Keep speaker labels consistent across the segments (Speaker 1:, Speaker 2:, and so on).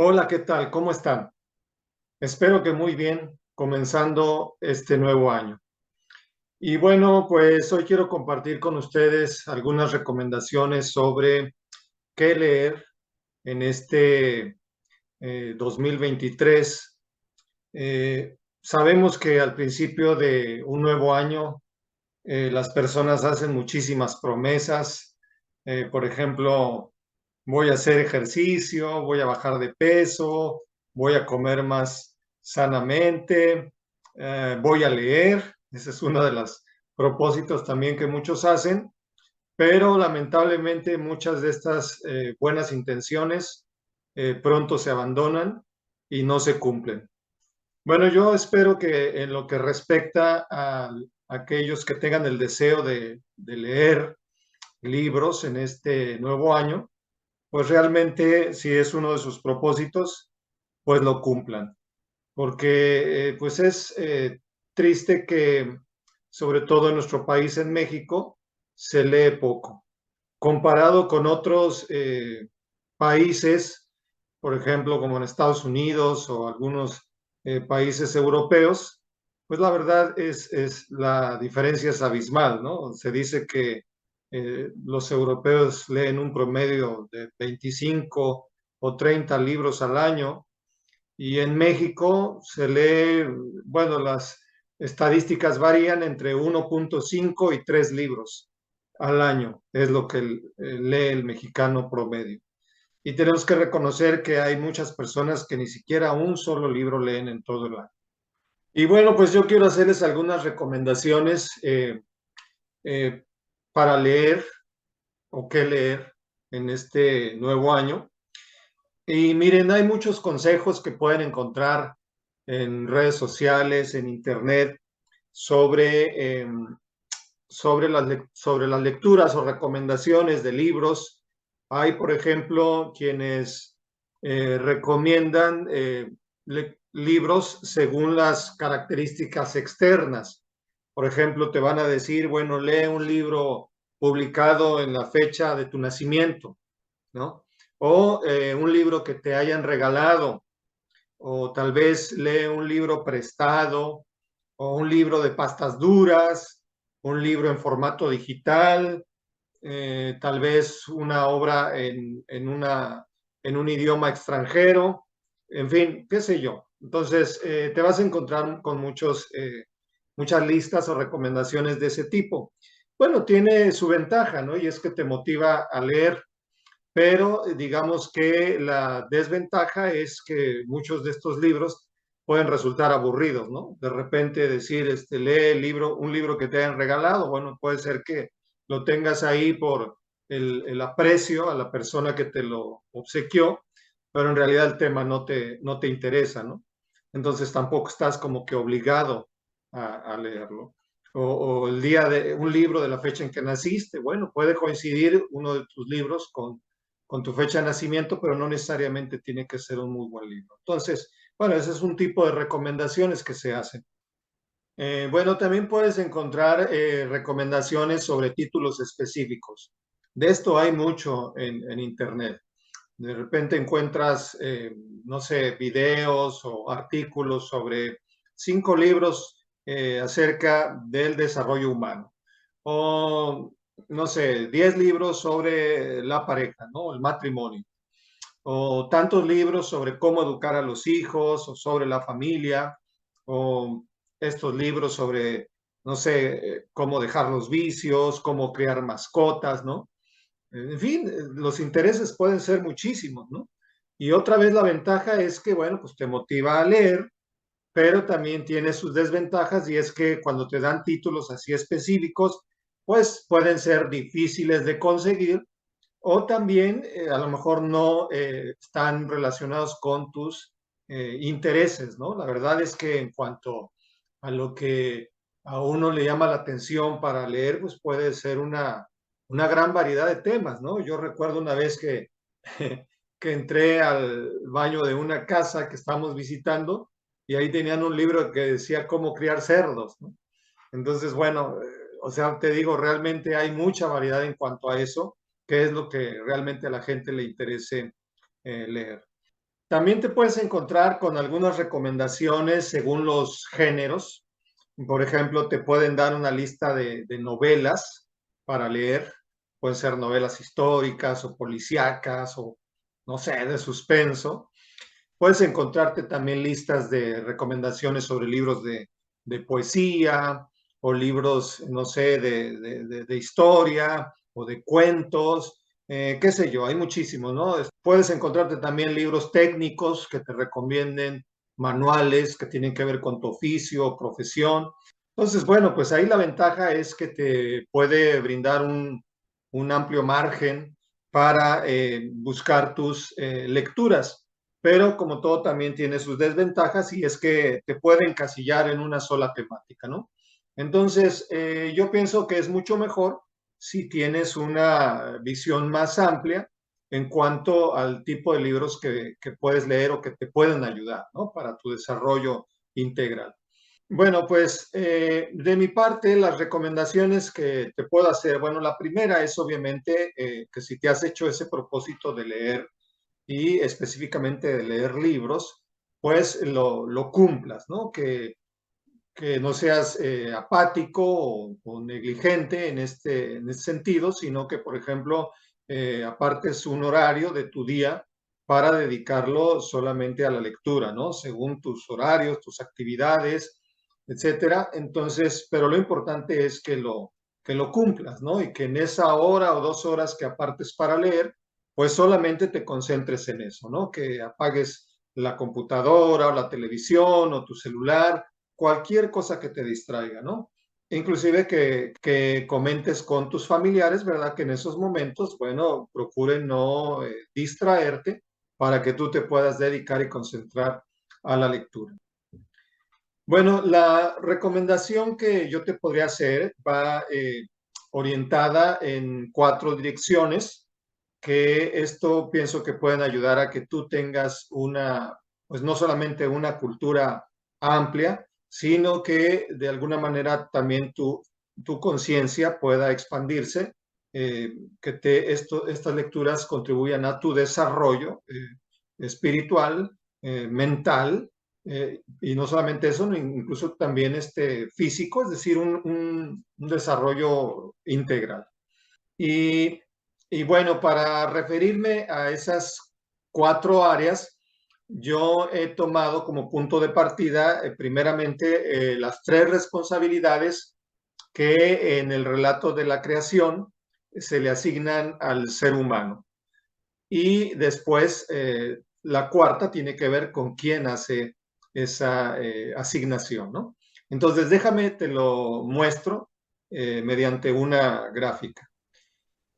Speaker 1: Hola, ¿qué tal? ¿Cómo están? Espero que muy bien, comenzando este nuevo año. Y bueno, pues hoy quiero compartir con ustedes algunas recomendaciones sobre qué leer en este 2023. Sabemos que al principio de un nuevo año las personas hacen muchísimas promesas. Por ejemplo, voy a hacer ejercicio, voy a bajar de peso, voy a comer más sanamente, voy a leer. Ese es uno de los propósitos también que muchos hacen, pero lamentablemente muchas de estas buenas intenciones pronto se abandonan y no se cumplen. Bueno, yo espero que en lo que respecta a aquellos que tengan el deseo de leer libros en este nuevo año, pues realmente si es uno de sus propósitos, pues lo cumplan. Porque pues es triste que, sobre todo en nuestro país, en México, se lee poco. Comparado con otros países, por ejemplo, como en Estados Unidos o algunos países europeos, pues la verdad la diferencia es abismal, ¿no? Se dice que los europeos leen un promedio de 25 o 30 libros al año y en México se lee, bueno, las estadísticas varían entre 1.5 y 3 libros al año, es lo que lee el mexicano promedio. Y tenemos que reconocer que hay muchas personas que ni siquiera un solo libro leen en todo el año. Y bueno, pues yo quiero hacerles algunas recomendaciones eh, para leer o qué leer en este nuevo año. Y miren, hay muchos consejos que pueden encontrar en redes sociales, en internet, sobre, sobre las lecturas o recomendaciones de libros. Hay, por ejemplo, quienes recomiendan libros según las características externas. Por ejemplo, te van a decir, bueno, lee un libro publicado en la fecha de tu nacimiento, ¿no? O un libro que te hayan regalado, o tal vez lee un libro prestado, o un libro de pastas duras, un libro en formato digital, tal vez una obra en un idioma extranjero, en fin, qué sé yo. Entonces, te vas a encontrar con muchas listas o recomendaciones de ese tipo. Bueno, tiene su ventaja, ¿no? Y es que te motiva a leer, pero digamos que la desventaja es que muchos de estos libros pueden resultar aburridos, ¿no? De repente decir, lee un libro que te hayan regalado, bueno, puede ser que lo tengas ahí por el aprecio a la persona que te lo obsequió, pero en realidad el tema no te interesa, ¿no? Entonces tampoco estás como que obligado a leerlo. O el día de un libro de la fecha en que naciste, bueno, puede coincidir uno de tus libros con tu fecha de nacimiento, pero no necesariamente tiene que ser un muy buen libro. Entonces, bueno, ese es un tipo de recomendaciones que se hacen. Bueno, también puedes encontrar recomendaciones sobre títulos específicos. De esto hay mucho en Internet. De repente encuentras, no sé, videos o artículos sobre 5 libros acerca del desarrollo humano. O, no sé, 10 libros sobre la pareja, ¿no? El matrimonio. O tantos libros sobre cómo educar a los hijos, o sobre la familia, o estos libros sobre, no sé, cómo dejar los vicios, cómo crear mascotas, ¿no? En fin, los intereses pueden ser muchísimos, ¿no? Y otra vez la ventaja es que, bueno, pues te motiva a leer, pero también tiene sus desventajas y es que cuando te dan títulos así específicos, pues pueden ser difíciles de conseguir o también a lo mejor no están relacionados con tus intereses, ¿no? La verdad es que en cuanto a lo que a uno le llama la atención para leer, pues puede ser una gran variedad de temas, ¿no? Yo recuerdo una vez que, que entré al baño de una casa que estábamos visitando y ahí tenían un libro que decía cómo criar cerdos, ¿no? Entonces, bueno, o sea, te digo, realmente hay mucha variedad en cuanto a eso, que es lo que realmente a la gente le interese leer. También te puedes encontrar con algunas recomendaciones según los géneros. Por ejemplo, te pueden dar una lista de novelas para leer. Pueden ser novelas históricas o policíacas o, no sé, de suspenso. Puedes encontrarte también listas de recomendaciones sobre libros de poesía o libros, no sé, de historia o de cuentos, qué sé yo, hay muchísimos, ¿no? Puedes encontrarte también libros técnicos que te recomienden, manuales que tienen que ver con tu oficio o profesión. Entonces, bueno, pues ahí la ventaja es que te puede brindar un amplio margen para buscar tus lecturas, pero como todo también tiene sus desventajas y es que te puede encasillar en una sola temática, ¿no? Entonces, yo pienso que es mucho mejor si tienes una visión más amplia en cuanto al tipo de libros que puedes leer o que te pueden ayudar, ¿no? Para tu desarrollo integral. Bueno, pues de mi parte, las recomendaciones que te puedo hacer, bueno, la primera es obviamente que si te has hecho ese propósito de leer y específicamente de leer libros, pues lo cumplas, ¿no? Que no seas apático o negligente en este sentido, sino que, por ejemplo, apartes un horario de tu día para dedicarlo solamente a la lectura, ¿no? Según tus horarios, tus actividades, etcétera. Entonces, pero lo importante es que lo cumplas, ¿no? Y que en esa hora o 2 horas que apartes para leer, pues solamente te concentres en eso, ¿no? Que apagues la computadora o la televisión o tu celular, cualquier cosa que te distraiga, ¿no? Inclusive que comentes con tus familiares, ¿verdad? Que en esos momentos, bueno, procuren no distraerte para que tú te puedas dedicar y concentrar a la lectura. Bueno, la recomendación que yo te podría hacer va orientada en 4 direcciones, que esto pienso que pueden ayudar a que tú tengas una, pues no solamente una cultura amplia, sino que de alguna manera también tu conciencia pueda expandirse, estas lecturas contribuyan a tu desarrollo espiritual, mental, y no solamente eso, incluso también físico, es decir, un desarrollo integral. Y, y bueno, para referirme a esas 4 áreas, yo he tomado como punto de partida, primeramente, las 3 responsabilidades que en el relato de la creación se le asignan al ser humano. Y después, la cuarta tiene que ver con quién hace esa asignación, ¿no? Entonces, déjame, te lo muestro mediante una gráfica.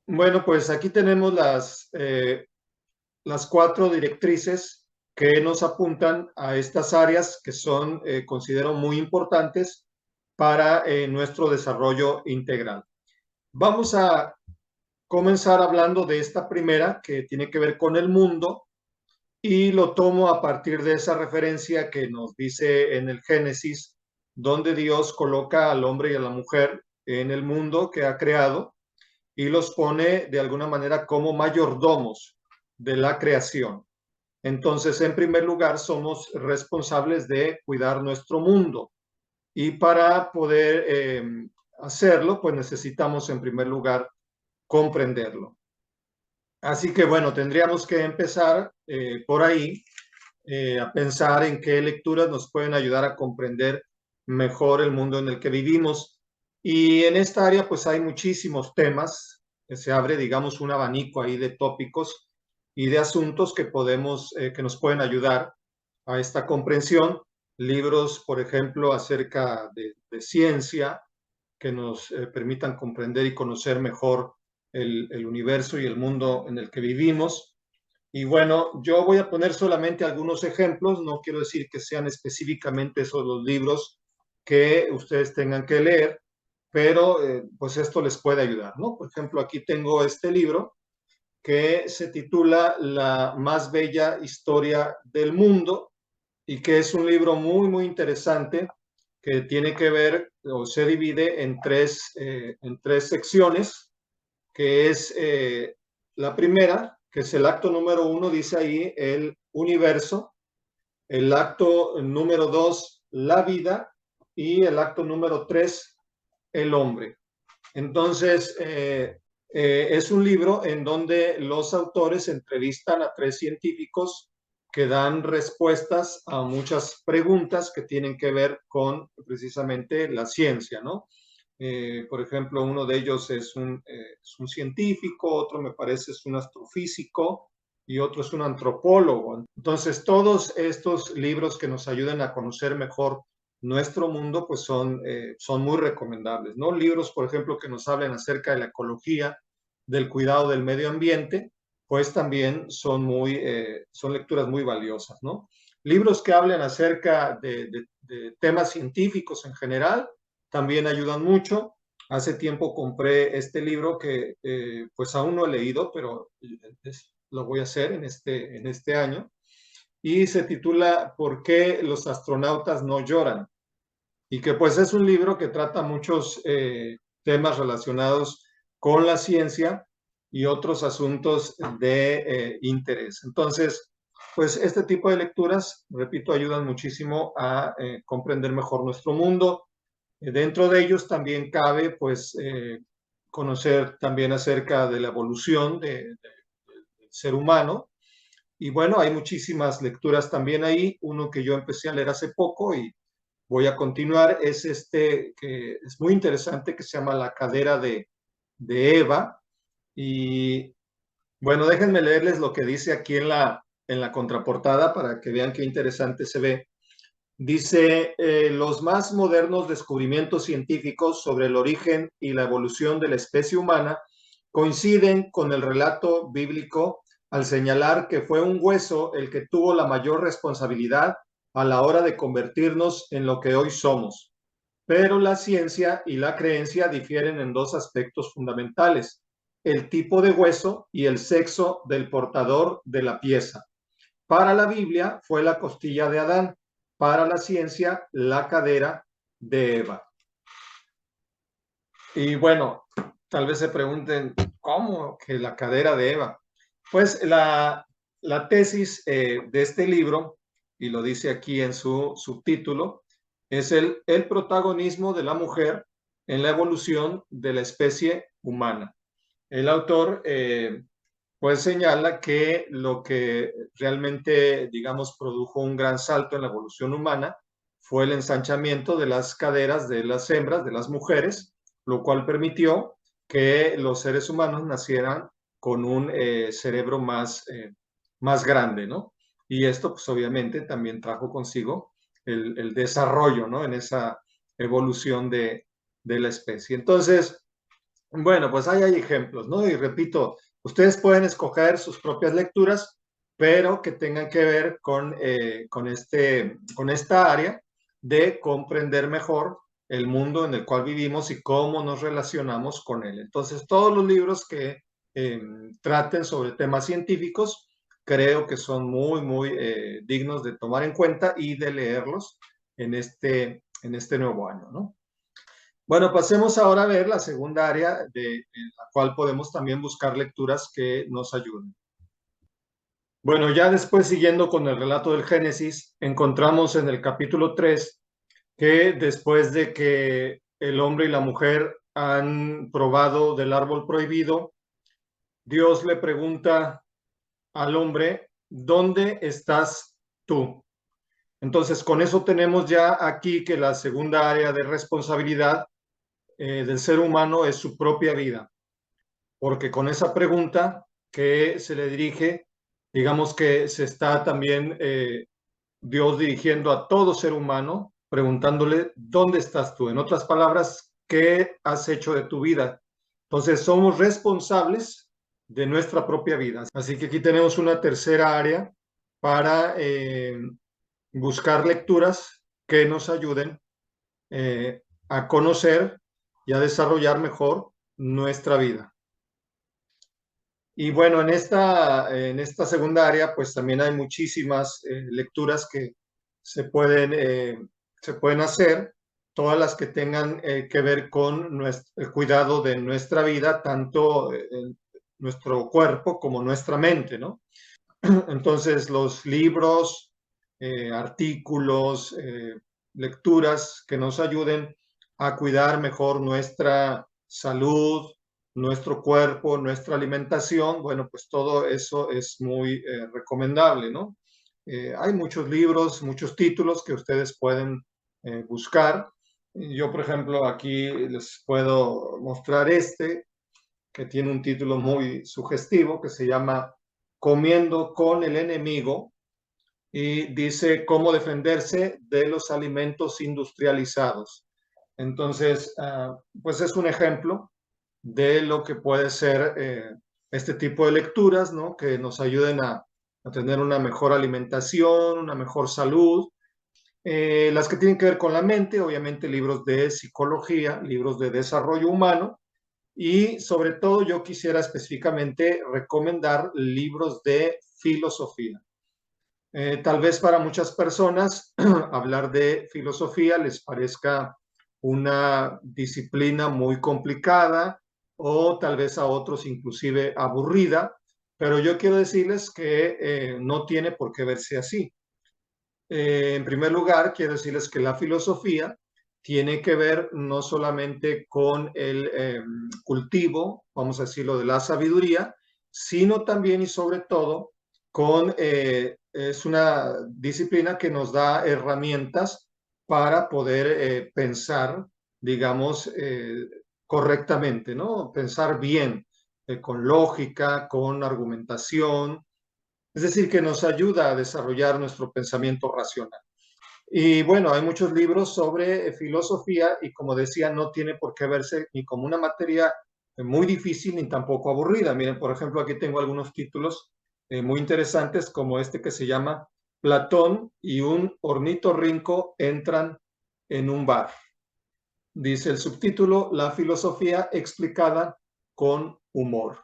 Speaker 1: Bueno, pues aquí tenemos las 4 directrices que nos apuntan a estas áreas que son, considero, muy importantes para nuestro desarrollo integral. Vamos a comenzar hablando de esta primera, que tiene que ver con el mundo, y lo tomo a partir de esa referencia que nos dice en el Génesis, donde Dios coloca al hombre y a la mujer en el mundo que ha creado y los pone de alguna manera como mayordomos de la creación. Entonces, en primer lugar, somos responsables de cuidar nuestro mundo y para poder hacerlo, pues necesitamos en primer lugar comprenderlo. Así que bueno, tendríamos que empezar por ahí a pensar en qué lecturas nos pueden ayudar a comprender mejor el mundo en el que vivimos. Y en esta área pues hay muchísimos temas, que se abre digamos un abanico ahí de tópicos y de asuntos que podemos, que nos pueden ayudar a esta comprensión. Libros, por ejemplo, acerca de ciencia que nos permitan comprender y conocer mejor el universo y el mundo en el que vivimos. Y bueno, yo voy a poner solamente algunos ejemplos, no quiero decir que sean específicamente esos los libros que ustedes tengan que leer, pero pues esto les puede ayudar, ¿no? Por ejemplo, aquí tengo este libro que se titula La más bella historia del mundo y que es un libro muy, muy interesante que tiene que ver o se divide en tres secciones, que es la primera, que es el acto número 1, dice ahí el universo, el acto número 2, la vida, y el acto número 3, el hombre. Entonces, es un libro en donde los autores entrevistan a 3 científicos que dan respuestas a muchas preguntas que tienen que ver con precisamente la ciencia, ¿no? Por ejemplo, uno de ellos es un científico, otro me parece es un astrofísico y otro es un antropólogo. Entonces, todos estos libros que nos ayuden a conocer mejor nuestro mundo, pues son muy recomendables, ¿no? Libros, por ejemplo, que nos hablen acerca de la ecología, del cuidado del medio ambiente, pues también son lecturas muy valiosas, ¿no? Libros que hablen acerca de temas científicos en general, también ayudan mucho. Hace tiempo compré este libro que pues aún no he leído, pero lo voy a hacer en este año, y se titula ¿Por qué los astronautas no lloran? Y que pues es un libro que trata muchos temas relacionados con la ciencia y otros asuntos de interés. Entonces, pues este tipo de lecturas, repito, ayudan muchísimo a comprender mejor nuestro mundo. Dentro de ellos también cabe, pues, conocer también acerca de la evolución del ser humano. Y bueno, hay muchísimas lecturas también ahí. Uno que yo empecé a leer hace poco y voy a continuar es este que es muy interesante, que se llama La cadera de Eva. Y bueno, déjenme leerles lo que dice aquí en la contraportada para que vean qué interesante se ve. Dice, los más modernos descubrimientos científicos sobre el origen y la evolución de la especie humana coinciden con el relato bíblico al señalar que fue un hueso el que tuvo la mayor responsabilidad a la hora de convertirnos en lo que hoy somos. Pero la ciencia y la creencia difieren en 2 aspectos fundamentales: el tipo de hueso y el sexo del portador de la pieza. Para la Biblia fue la costilla de Adán, para la ciencia la cadera de Eva. Y bueno, tal vez se pregunten, ¿cómo que la cadera de Eva? Pues la tesis de este libro, y lo dice aquí en su subtítulo, es el protagonismo de la mujer en la evolución de la especie humana. El autor pues señala que lo que realmente, digamos, produjo un gran salto en la evolución humana fue el ensanchamiento de las caderas de las hembras, de las mujeres, lo cual permitió que los seres humanos nacieran con un cerebro más grande, ¿no? Y esto, pues obviamente, también trajo consigo el desarrollo, ¿no? En esa evolución de la especie. Entonces, bueno, pues ahí hay ejemplos, ¿no? Y repito, ustedes pueden escoger sus propias lecturas, pero que tengan que ver con esta área de comprender mejor el mundo en el cual vivimos y cómo nos relacionamos con él. Entonces, todos los libros que traten sobre temas científicos, creo que son muy dignos de tomar en cuenta y de leerlos en este nuevo año, ¿no? Bueno, pasemos ahora a ver la segunda área en la cual podemos también buscar lecturas que nos ayuden. Bueno, ya después, siguiendo con el relato del Génesis, encontramos en el capítulo 3 que después de que el hombre y la mujer han probado del árbol prohibido, Dios le pregunta al hombre, ¿dónde estás tú? Entonces, con eso tenemos ya aquí que la segunda área de responsabilidad del ser humano es su propia vida, porque con esa pregunta que se le dirige, digamos que se está también Dios dirigiendo a todo ser humano, preguntándole, ¿dónde estás tú? En otras palabras, ¿qué has hecho de tu vida? Entonces, somos responsables de nuestra propia vida. Así que aquí tenemos una tercera área para buscar lecturas que nos ayuden a conocer y a desarrollar mejor nuestra vida. Y bueno, en esta segunda área, pues también hay muchísimas lecturas que se pueden, eh, se pueden hacer, todas las que tengan que ver con el cuidado de nuestra vida, tanto nuestro cuerpo como nuestra mente, ¿no? Entonces, los libros, artículos, lecturas que nos ayuden a cuidar mejor nuestra salud, nuestro cuerpo, nuestra alimentación, bueno, pues todo eso es muy recomendable, ¿no? Hay muchos libros, muchos títulos que ustedes pueden buscar. Yo, por ejemplo, aquí les puedo mostrar este, que tiene un título muy sugestivo, que se llama Comiendo con el enemigo, y dice cómo defenderse de los alimentos industrializados. Entonces, pues es un ejemplo de lo que puede ser este tipo de lecturas, ¿no? Que nos ayuden a tener una mejor alimentación, una mejor salud. Las que tienen que ver con la mente, obviamente libros de psicología, libros de desarrollo humano, y sobre todo yo quisiera específicamente recomendar libros de filosofía. Tal vez para muchas personas hablar de filosofía les parezca una disciplina muy complicada o tal vez a otros inclusive aburrida, pero yo quiero decirles que no tiene por qué verse así. En primer lugar, quiero decirles que la filosofía tiene que ver no solamente con el cultivo, vamos a decirlo, de la sabiduría, sino también y sobre todo con, es una disciplina que nos da herramientas para poder pensar, digamos, correctamente, ¿no? Pensar bien, con lógica, con argumentación, es decir, que nos ayuda a desarrollar nuestro pensamiento racional. Y bueno, hay muchos libros sobre filosofía y como decía, no tiene por qué verse ni como una materia muy difícil ni tampoco aburrida. Miren, por ejemplo, aquí tengo algunos títulos muy interesantes como este que se llama Platón y un ornitorrinco entran en un bar. Dice el subtítulo, La filosofía explicada con humor.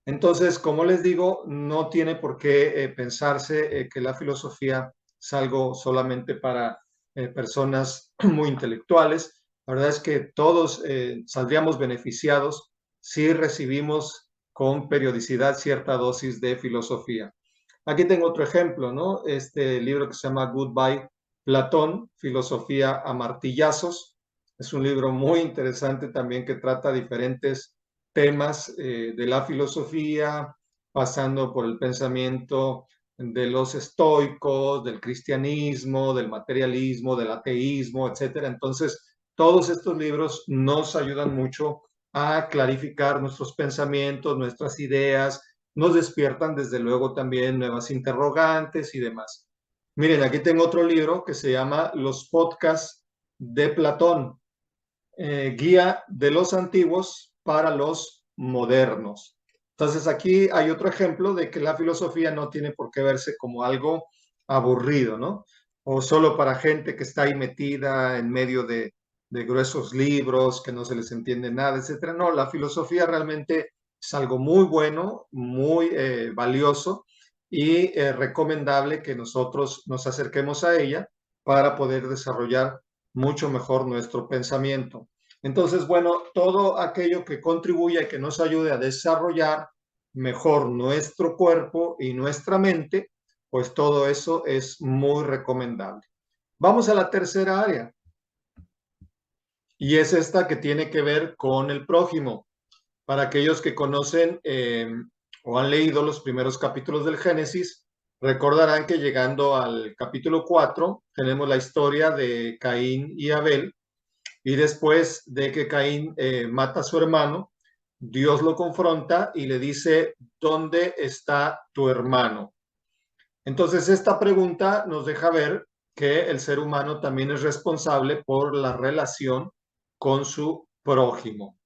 Speaker 1: Entonces, como les digo, no tiene por qué pensarse que la filosofía es algo solamente para personas muy intelectuales. La verdad es que todos saldríamos beneficiados si recibimos con periodicidad cierta dosis de filosofía. Aquí tengo otro ejemplo, ¿no? Este libro que se llama Goodbye Platón, Filosofía a martillazos. Es un libro muy interesante también que trata diferentes temas de la filosofía, pasando por el pensamiento de los estoicos, del cristianismo, del materialismo, del ateísmo, etcétera. Entonces, todos estos libros nos ayudan mucho a clarificar nuestros pensamientos, nuestras ideas, nos despiertan desde luego también nuevas interrogantes y demás. Miren, aquí tengo otro libro que se llama Los podcasts de Platón, guía de los antiguos para los modernos. Entonces aquí hay otro ejemplo de que la filosofía no tiene por qué verse como algo aburrido, ¿no? O solo para gente que está ahí metida en medio de gruesos libros, que no se les entiende nada, etcétera. No, la filosofía realmente es algo muy bueno, muy valioso y recomendable que nosotros nos acerquemos a ella para poder desarrollar mucho mejor nuestro pensamiento. Entonces, bueno, todo aquello que contribuya y que nos ayude a desarrollar mejor nuestro cuerpo y nuestra mente, pues todo eso es muy recomendable. Vamos a la tercera área y es esta que tiene que ver con el prójimo. Para aquellos que conocen o han leído los primeros capítulos del Génesis, recordarán que llegando al capítulo 4 tenemos la historia de Caín y Abel, y después de que Caín mata a su hermano, Dios lo confronta y le dice, ¿dónde está tu hermano? Entonces, esta pregunta nos deja ver que el ser humano también es responsable por la relación con su prójimo.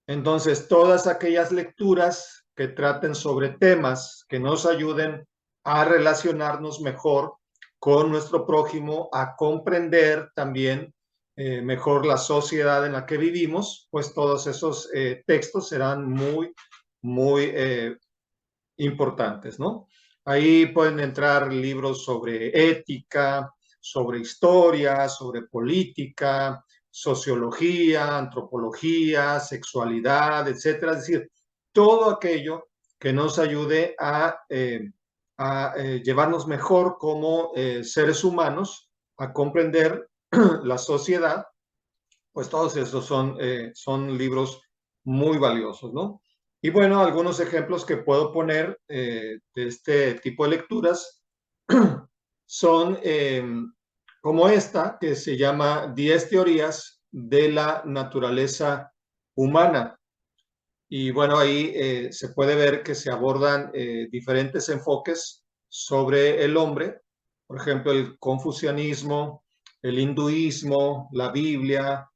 Speaker 1: Entonces, todas aquellas lecturas que traten sobre temas que nos ayuden a relacionarnos mejor con nuestro prójimo, a comprender también mejor la sociedad en la que vivimos, pues todos esos textos serán muy importantes, ¿no? Ahí pueden entrar libros sobre ética, sobre historia, sobre política, sociología, antropología, sexualidad, etcétera. Es decir, todo aquello que nos ayude a llevarnos mejor como seres humanos, a comprender la sociedad. Pues todos esos son libros muy valiosos, ¿no? Y bueno, algunos ejemplos que puedo poner de este tipo de lecturas son como esta, que se llama 10 teorías de la naturaleza humana. Y bueno, ahí se puede ver que se abordan diferentes enfoques sobre el hombre, por ejemplo, el confucianismo, el hinduismo, la Biblia,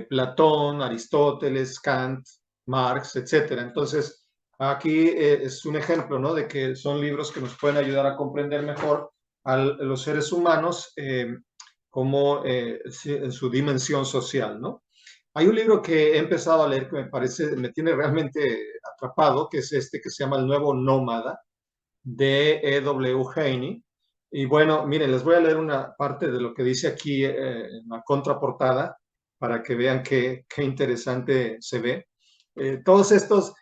Speaker 1: Platón, Aristóteles, Kant, Marx, etcétera. Entonces, aquí es un ejemplo, ¿no?, de que son libros que nos pueden ayudar a comprender mejor a los seres humanos como en su dimensión social, ¿no? Hay un libro que he empezado a leer que me tiene realmente atrapado, que es este que se llama El Nuevo Nómada, de E.W. Haney. Y bueno, miren, les voy a leer una parte de lo que dice aquí en la contraportada para que vean qué interesante se ve. Todos estos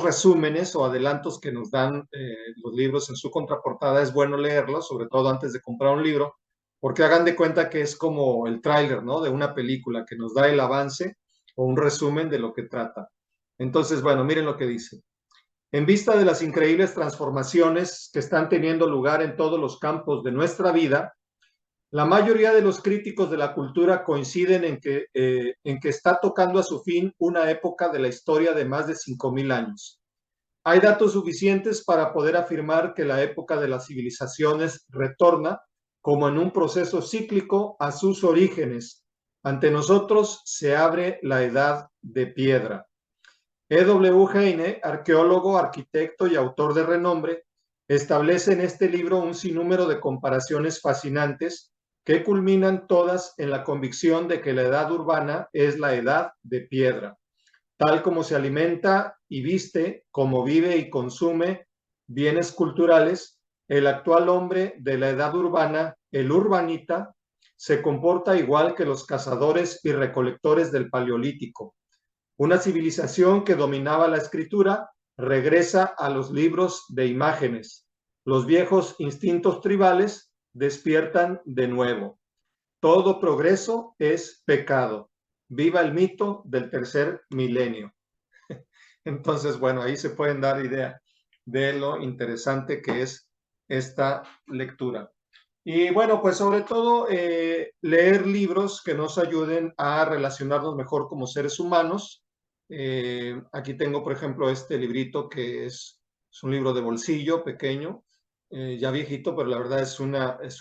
Speaker 1: resúmenes o adelantos que nos dan los libros en su contraportada es bueno leerlos, sobre todo antes de comprar un libro, porque hagan de cuenta que es como el tráiler, ¿no?, de una película que nos da el avance o un resumen de lo que trata. Entonces, bueno, miren lo que dice. En vista de las increíbles transformaciones que están teniendo lugar en todos los campos de nuestra vida, la mayoría de los críticos de la cultura coinciden en que está tocando a su fin una época de la historia de más de 5.000 años. Hay datos suficientes para poder afirmar que la época de las civilizaciones retorna, como en un proceso cíclico, a sus orígenes. Ante nosotros se abre la edad de piedra. E.W. Heine, arqueólogo, arquitecto y autor de renombre, establece en este libro un sinnúmero de comparaciones fascinantes que culminan todas en la convicción de que la edad urbana es la edad de piedra. Tal como se alimenta y viste, como vive y consume bienes culturales, el actual hombre de la edad urbana, el urbanita, se comporta igual que los cazadores y recolectores del Paleolítico. Una civilización que dominaba la escritura regresa a los libros de imágenes. Los viejos instintos tribales despiertan de nuevo. Todo progreso es pecado. Viva el mito del tercer milenio. Entonces, bueno, ahí se pueden dar idea de lo interesante que es esta lectura. Y bueno, pues sobre todo leer libros que nos ayuden a relacionarnos mejor como seres humanos. Aquí tengo, por ejemplo, este librito que es un libro de bolsillo pequeño, ya viejito, pero la verdad es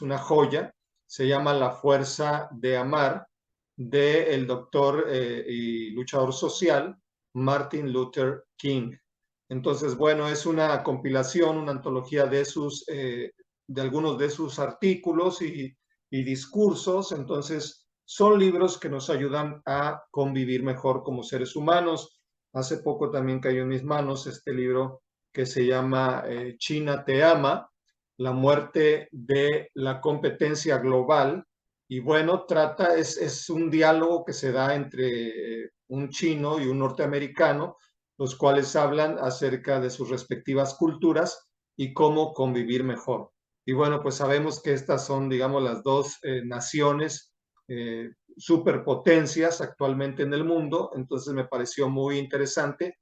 Speaker 1: una joya. Se llama La fuerza de amar, del doctor y luchador social Martin Luther King. Entonces, bueno, es una compilación, una antología de algunos de sus artículos y discursos. Entonces, son libros que nos ayudan a convivir mejor como seres humanos. Hace poco también cayó en mis manos este libro que se llama China te ama, la muerte de la competencia global. Y bueno, es un diálogo que se da entre un chino y un norteamericano, los cuales hablan acerca de sus respectivas culturas y cómo convivir mejor. Y bueno, pues sabemos que estas son, digamos, las dos naciones superpotencias actualmente en el mundo. Entonces me pareció muy interesante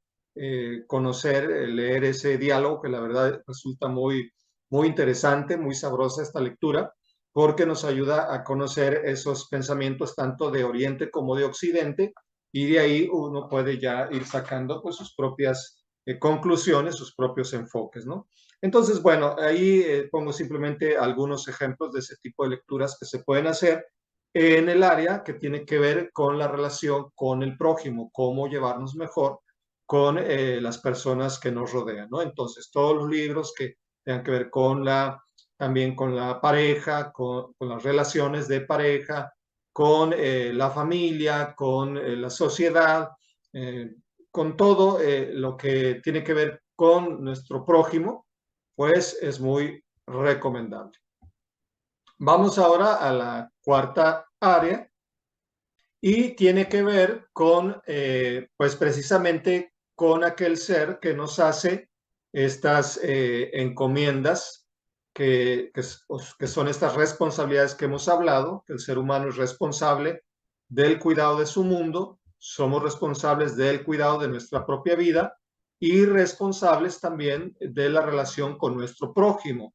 Speaker 1: conocer, leer ese diálogo, que la verdad resulta muy interesante, muy sabrosa esta lectura, porque nos ayuda a conocer esos pensamientos tanto de Oriente como de Occidente, y de ahí uno puede ya ir sacando pues sus propias conclusiones, sus propios enfoques, ¿no? Entonces, bueno, ahí pongo simplemente algunos ejemplos de ese tipo de lecturas que se pueden hacer en el área que tiene que ver con la relación con el prójimo, cómo llevarnos mejor con las personas que nos rodean, ¿no? Entonces, todos los libros que tengan que ver también con la pareja, con las relaciones de pareja, con la familia, con la sociedad, con todo lo que tiene que ver con nuestro prójimo, pues es muy recomendable. Vamos ahora a la cuarta área y tiene que ver con, pues precisamente con aquel ser que nos hace estas encomiendas, que son estas responsabilidades que hemos hablado, que el ser humano es responsable del cuidado de su mundo, somos responsables del cuidado de nuestra propia vida y responsables también de la relación con nuestro prójimo.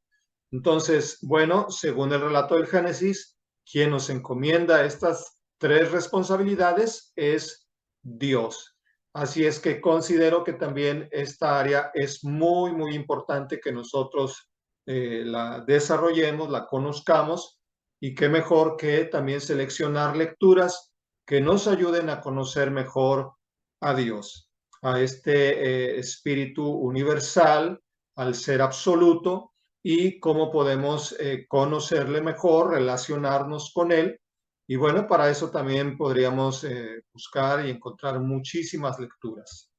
Speaker 1: Entonces, bueno, según el relato del Génesis, quien nos encomienda estas tres responsabilidades es Dios. Así es que considero que también esta área es muy, muy importante que nosotros la desarrollemos, la conozcamos, y qué mejor que también seleccionar lecturas que nos ayuden a conocer mejor a Dios, a este espíritu universal, al ser absoluto, y cómo podemos conocerle mejor, relacionarnos con él. Y bueno, para eso también podríamos buscar y encontrar muchísimas lecturas.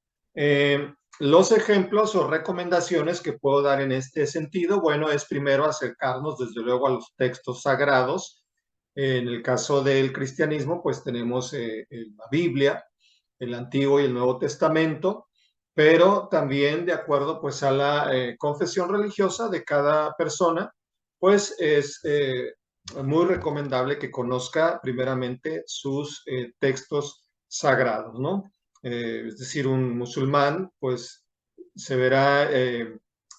Speaker 1: Los ejemplos o recomendaciones que puedo dar en este sentido, bueno, es primero acercarnos desde luego a los textos sagrados. En el caso del cristianismo, pues tenemos la Biblia, el Antiguo y el Nuevo Testamento, pero también de acuerdo pues a la confesión religiosa de cada persona, pues es muy recomendable que conozca primeramente sus textos sagrados, ¿no? Es decir, un musulmán pues se verá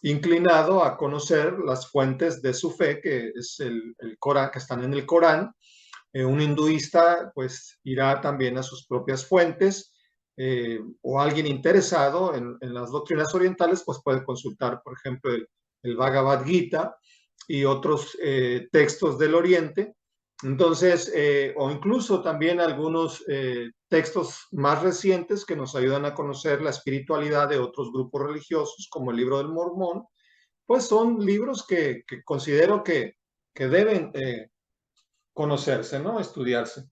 Speaker 1: inclinado a conocer las fuentes de su fe, que es el Corán, que están en el Corán. Un hinduista pues irá también a sus propias fuentes, o alguien interesado en las doctrinas orientales pues puede consultar, por ejemplo, el Bhagavad Gita y otros textos del Oriente. Entonces, o incluso también algunos textos más recientes que nos ayudan a conocer la espiritualidad de otros grupos religiosos, como el Libro del Mormón, pues son libros que considero que deben conocerse, ¿no? Estudiarse.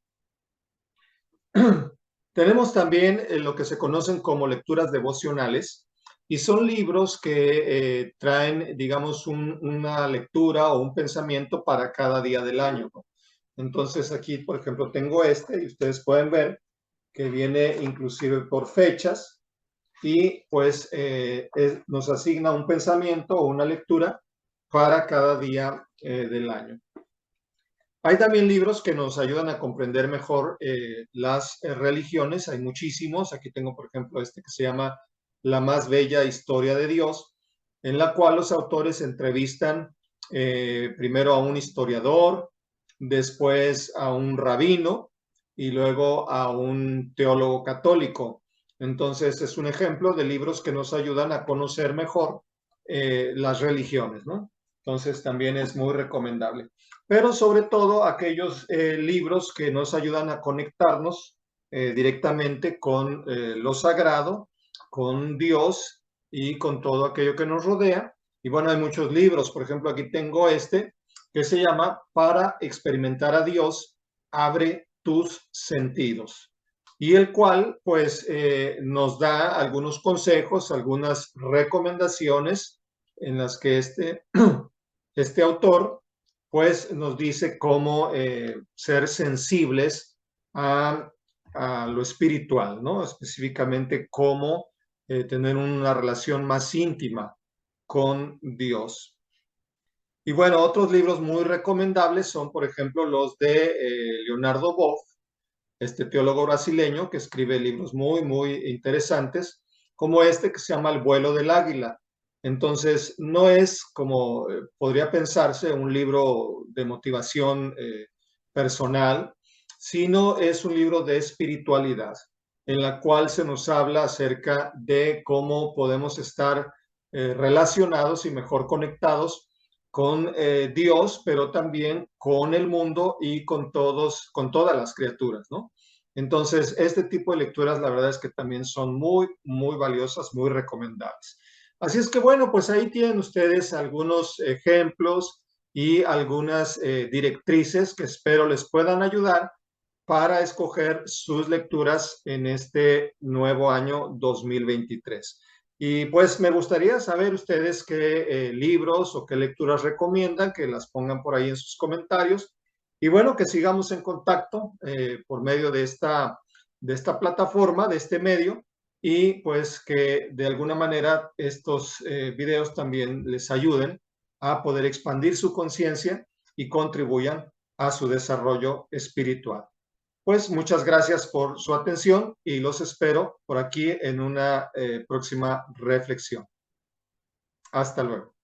Speaker 1: Tenemos también lo que se conocen como lecturas devocionales, y son libros que traen, digamos, una lectura o un pensamiento para cada día del año, ¿no? Entonces aquí, por ejemplo, tengo este y ustedes pueden ver que viene inclusive por fechas, y pues nos asigna un pensamiento o una lectura para cada día del año. Hay también libros que nos ayudan a comprender mejor las religiones. Hay muchísimos. Aquí tengo, por ejemplo, este que se llama La más bella historia de Dios, en la cual los autores entrevistan primero a un historiador, después a un rabino y luego a un teólogo católico. Entonces, es un ejemplo de libros que nos ayudan a conocer mejor las religiones, ¿no? Entonces, también es muy recomendable, pero sobre todo aquellos libros que nos ayudan a conectarnos directamente con lo sagrado, con Dios y con todo aquello que nos rodea. Y bueno, hay muchos libros, por ejemplo, aquí tengo este que se llama Para experimentar a Dios, abre tus sentidos, y el cual pues nos da algunos consejos, algunas recomendaciones en las que este autor pues nos dice cómo ser sensibles a, a, lo espiritual, ¿no? Específicamente cómo tener una relación más íntima con Dios. Y bueno, otros libros muy recomendables son, por ejemplo, los de Leonardo Boff, este teólogo brasileño que escribe libros muy, muy interesantes, como este que se llama El vuelo del águila. Entonces, no es como podría pensarse un libro de motivación personal, sino es un libro de espiritualidad, en la cual se nos habla acerca de cómo podemos estar relacionados y mejor conectados con Dios, pero también con el mundo y con todas las criaturas, ¿no? Entonces, este tipo de lecturas, la verdad es que también son muy, muy valiosas, muy recomendables. Así es que, bueno, pues ahí tienen ustedes algunos ejemplos y algunas directrices que espero les puedan ayudar para escoger sus lecturas en este nuevo año 2023. Y pues me gustaría saber ustedes qué libros o qué lecturas recomiendan, que las pongan por ahí en sus comentarios. Y bueno, que sigamos en contacto por medio de esta plataforma, de este medio, y pues que de alguna manera estos videos también les ayuden a poder expandir su conciencia y contribuyan a su desarrollo espiritual. Pues muchas gracias por su atención y los espero por aquí en una próxima reflexión. Hasta luego.